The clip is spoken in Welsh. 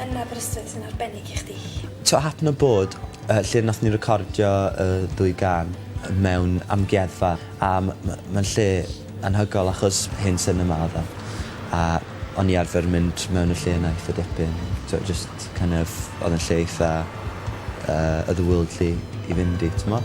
yn Aberystwyth sy'n arbennig I chdi? To hapno bod lle nath ni recordio ddwy gan mewn amgueddfa a mae'n lle anhygol achos hyn sy'n yma oedd o. A o'n I arfer mynd mewn y lle yna eitha dipyn. So just kind of oedd yn lle eitha otherworldly I fynd I, t'mo?